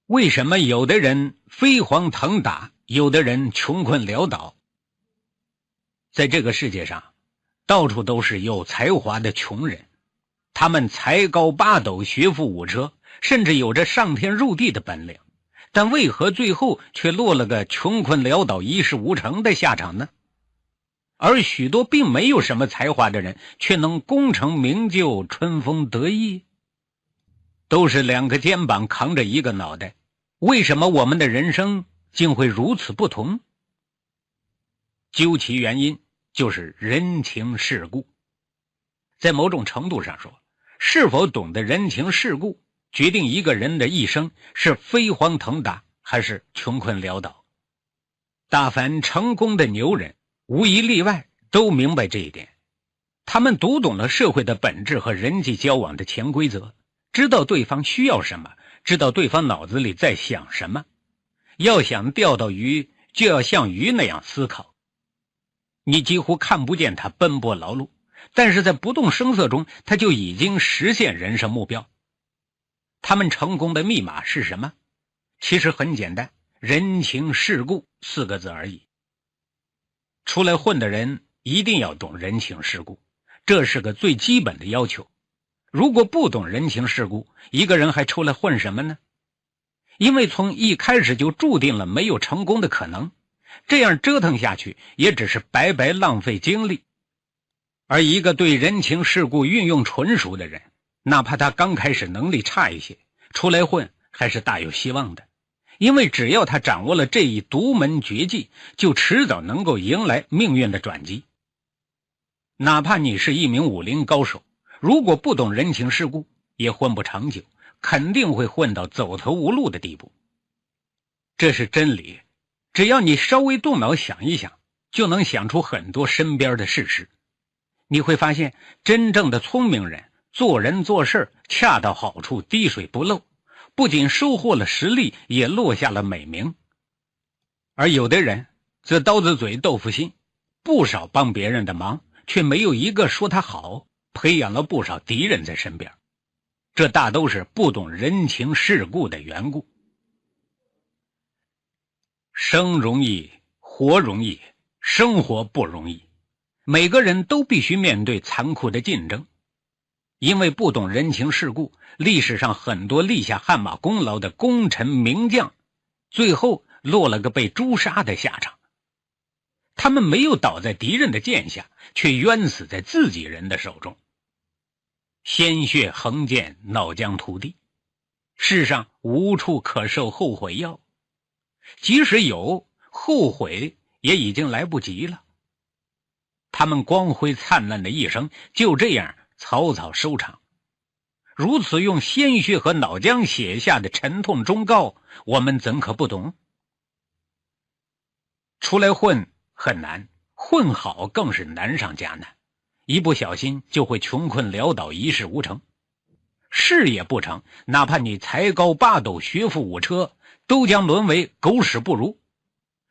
为什么有的人飞黄腾达，有的人穷困潦倒？在这个世界上，到处都是有才华的穷人，他们才高八斗，学富五车，甚至有着上天入地的本领，但为何最后却落了个穷困潦倒、一事无成的下场呢？而许多并没有什么才华的人，却能功成名就、春风得意。都是两个肩膀扛着一个脑袋，为什么我们的人生竟会如此不同？究其原因，就是人情世故。在某种程度上说，是否懂得人情世故，决定一个人的一生是飞黄腾达还是穷困潦倒。大凡成功的牛人，无一例外都明白这一点。他们读懂了社会的本质和人际交往的潜规则，知道对方需要什么，知道对方脑子里在想什么。要想钓到鱼，就要像鱼那样思考。你几乎看不见他奔波劳碌，但是在不动声色中，他就已经实现人生目标。他们成功的密码是什么？其实很简单，人情世故4个字而已。出来混的人一定要懂人情世故，这是个最基本的要求。如果不懂人情世故，一个人还出来混什么呢？因为从一开始就注定了没有成功的可能，这样折腾下去也只是白白浪费精力。而一个对人情世故运用纯熟的人，哪怕他刚开始能力差一些，出来混还是大有希望的。因为只要他掌握了这一独门绝技，就迟早能够迎来命运的转机。哪怕你是一名武林高手，如果不懂人情世故，也混不长久，肯定会混到走投无路的地步。这是真理，只要你稍微动脑想一想，就能想出很多身边的事实。你会发现，真正的聪明人做人做事恰到好处，滴水不漏，不仅收获了实力，也落下了美名。而有的人则刀子嘴豆腐心，不少帮别人的忙，却没有一个说他好，培养了不少敌人在身边。这大都是不懂人情世故的缘故。生容易，活容易，生活不容易。每个人都必须面对残酷的竞争。因为不懂人情世故，历史上很多立下汗马功劳的功臣名将，最后落了个被诛杀的下场。他们没有倒在敌人的剑下，却冤死在自己人的手中。鲜血横溅，脑浆涂地，世上无处可受后悔药。即使有，后悔也已经来不及了。他们光辉灿烂的一生就这样草草收场。如此用鲜血和脑浆写下的沉痛忠告，我们怎可不懂？出来混很难，混好更是难上加难，一不小心就会穷困潦倒，一事无成。事业不成，哪怕你才高八斗，学富五车，都将沦为狗屎不如。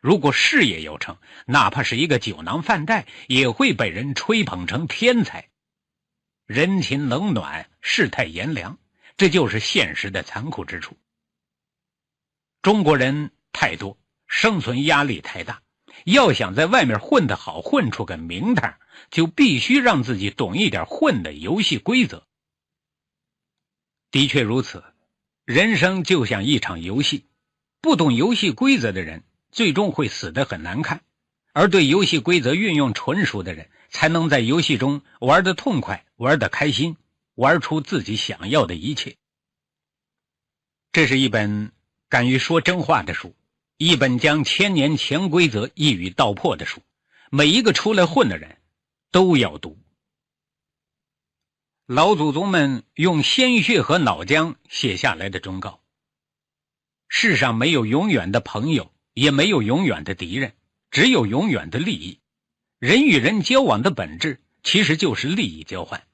如果事业有成，哪怕是一个酒囊饭袋，也会被人吹捧成天才。人情冷暖，世态炎凉，这就是现实的残酷之处。中国人太多，生存压力太大，要想在外面混得好，混出个名堂，就必须让自己懂一点混的游戏规则。的确如此，人生就像一场游戏，不懂游戏规则的人最终会死得很难看，而对游戏规则运用纯熟的人，才能在游戏中玩得痛快，玩得开心，玩出自己想要的一切。这是一本敢于说真话的书，一本将1000年潜规则一语道破的书，每一个出来混的人都要读。老祖宗们用鲜血和脑浆写下来的忠告。世上没有永远的朋友，也没有永远的敌人，只有永远的利益。人与人交往的本质其实就是利益交换。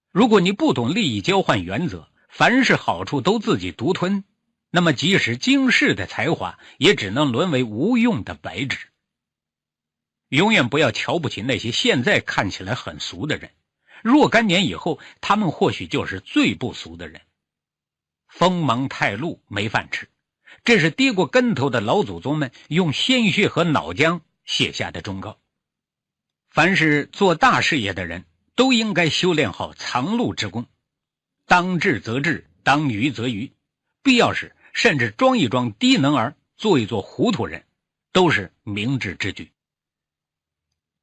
如果你不懂利益交换原则，凡是好处都自己独吞，那么即使经世的才华，也只能沦为无用的白纸。永远不要瞧不起那些现在看起来很俗的人，若干年以后，他们或许就是最不俗的人。锋芒太露，没饭吃，这是跌过跟头的老祖宗们用鲜血和脑浆写下的忠告。凡是做大事业的人，都应该修炼好藏禄之功，当治则治，当愚则愚，必要时甚至装一装低能儿，做一做糊涂人，都是明智之举。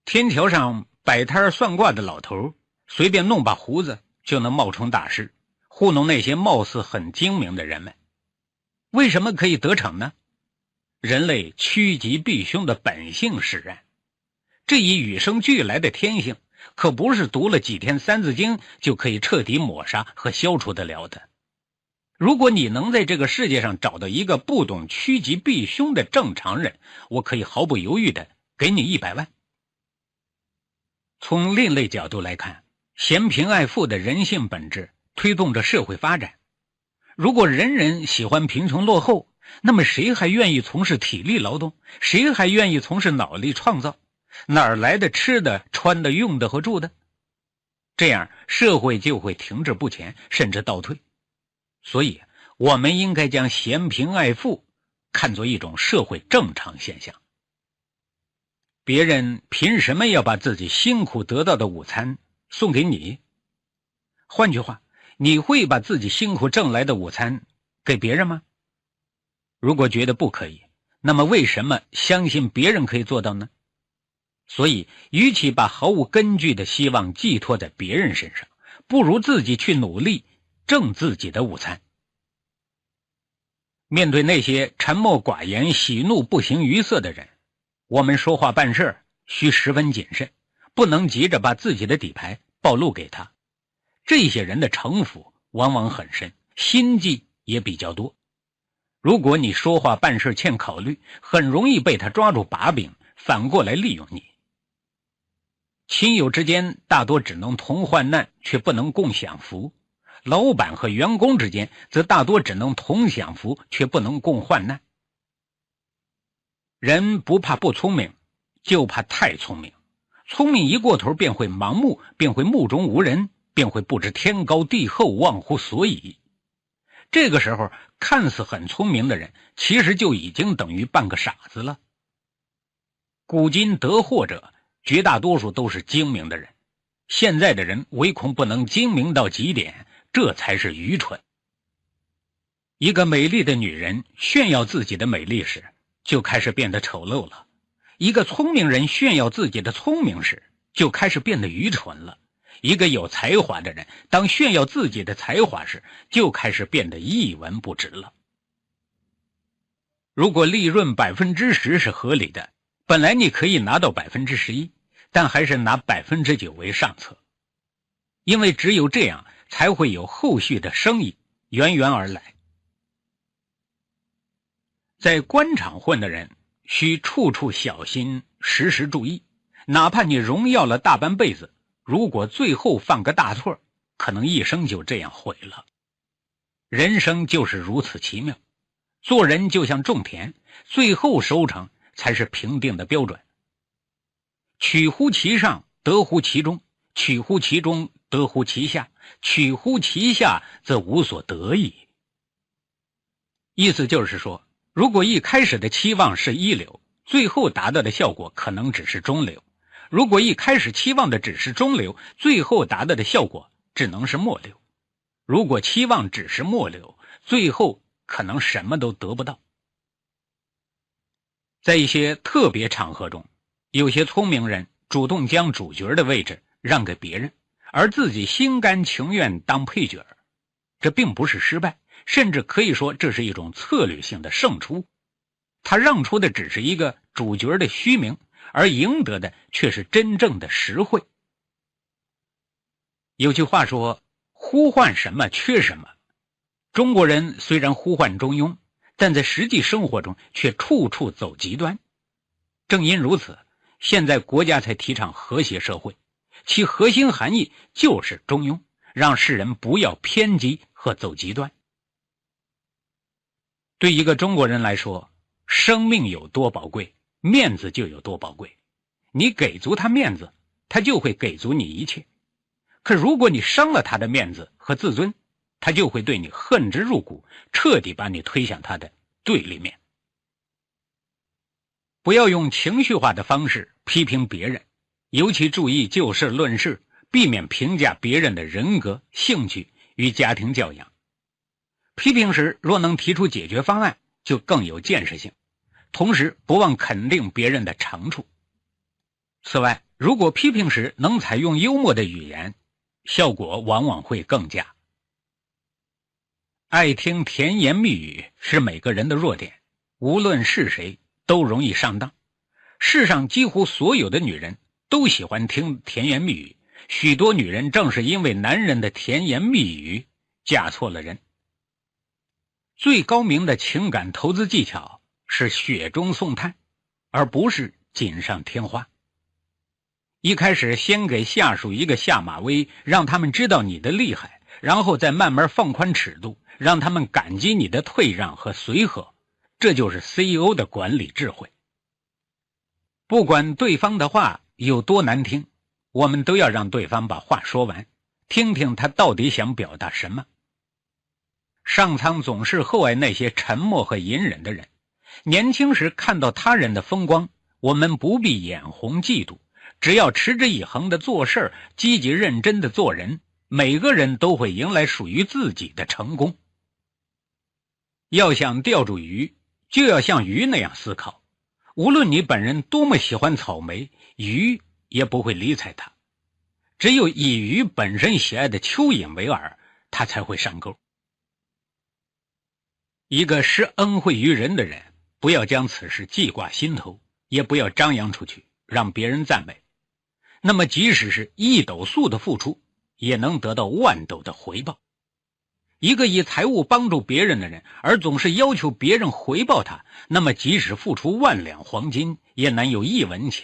天桥上摆摊算卦的老头，随便弄把胡子就能冒充大师，糊弄那些貌似很精明的人们。为什么可以得逞呢？人类趋吉避凶的本性使然，这一与生俱来的天性，可不是读了几天三字经就可以彻底抹杀和消除得了的。如果你能在这个世界上找到一个不懂趋吉避凶的正常人，我可以毫不犹豫地给你100万。从另类角度来看，嫌贫爱富的人性本质推动着社会发展。如果人人喜欢贫穷落后，那么谁还愿意从事体力劳动？谁还愿意从事脑力创造？哪儿来的吃的、穿的、用的和住的？这样社会就会停滞不前，甚至倒退。所以我们应该将嫌贫爱富看作一种社会正常现象。别人凭什么要把自己辛苦得到的午餐送给你？换句话，你会把自己辛苦挣来的午餐给别人吗？如果觉得不可以，那么为什么相信别人可以做到呢？所以与其把毫无根据的希望寄托在别人身上，不如自己去努力挣自己的午餐。面对那些沉默寡言、喜怒不形于色的人，我们说话办事需十分谨慎，不能急着把自己的底牌暴露给他。这些人的城府往往很深，心计也比较多。如果你说话办事欠考虑，很容易被他抓住把柄，反过来利用你。亲友之间大多只能同患难，却不能共享福；老板和员工之间则大多只能同享福，却不能共患难。人不怕不聪明，就怕太聪明。聪明一过头便会盲目，便会目中无人，便会不知天高地厚，忘乎所以。这个时候看似很聪明的人，其实就已经等于半个傻子了。古今得祸者，绝大多数都是精明的人，现在的人唯恐不能精明到极点，这才是愚蠢。一个美丽的女人炫耀自己的美丽时，就开始变得丑陋了；一个聪明人炫耀自己的聪明时，就开始变得愚蠢了；一个有才华的人当炫耀自己的才华时，就开始变得一文不值了。如果利润 10% 是合理的，本来你可以拿到 11%， 但还是拿 9% 为上策，因为只有这样才会有后续的生意源源而来。在官场混的人需处处小心，时时注意，哪怕你荣耀了大半辈子，如果最后犯个大错，可能一生就这样毁了。人生就是如此奇妙，做人就像种田，最后收成才是评定的标准。取乎其上，得乎其中；取乎其中，得乎其下；取乎其下，则无所得矣。意思就是说，如果一开始的期望是一流，最后达到的效果可能只是中流；如果一开始期望的只是中流，最后达到的效果只能是末流；如果期望只是末流，最后可能什么都得不到。在一些特别场合中，有些聪明人主动将主角的位置让给别人，而自己心甘情愿当配角。这并不是失败，甚至可以说这是一种策略性的胜出。他让出的只是一个主角的虚名，而赢得的却是真正的实惠。有句话说，呼唤什么缺什么。中国人虽然呼唤中庸，但在实际生活中却处处走极端。正因如此，现在国家才提倡和谐社会，其核心含义就是中庸，让世人不要偏激和走极端。对一个中国人来说，生命有多宝贵，面子就有多宝贵。你给足他面子，他就会给足你一切。可如果你伤了他的面子和自尊，他就会对你恨之入骨，彻底把你推向他的对立面。不要用情绪化的方式批评别人，尤其注意就事论事，避免评价别人的人格、兴趣与家庭教养。批评时若能提出解决方案，就更有建设性，同时不忘肯定别人的长处。此外，如果批评时能采用幽默的语言，效果往往会更佳。爱听甜言蜜语是每个人的弱点，无论是谁都容易上当。世上几乎所有的女人都喜欢听甜言蜜语，许多女人正是因为男人的甜言蜜语嫁错了人。最高明的情感投资技巧是雪中送炭，而不是锦上添花。一开始先给下属一个下马威，让他们知道你的厉害，然后再慢慢放宽尺度，让他们感激你的退让和随和，这就是 CEO 的管理智慧。不管对方的话有多难听，我们都要让对方把话说完，听听他到底想表达什么。上苍总是厚爱那些沉默和隐忍的人，年轻时看到他人的风光，我们不必眼红嫉妒，只要持之以恒的做事，积极认真的做人，每个人都会迎来属于自己的成功。要想钓住鱼，就要像鱼那样思考，无论你本人多么喜欢草莓，鱼也不会理睬它。只有以鱼本身喜爱的蚯蚓为饵，它才会上钩。一个施恩惠于人的人，不要将此事记挂心头，也不要张扬出去，让别人赞美。那么即使是1斗粟的付出，也能得到万斗的回报。一个以财物帮助别人的人，而总是要求别人回报他，那么即使付出1万两黄金，也难有1文钱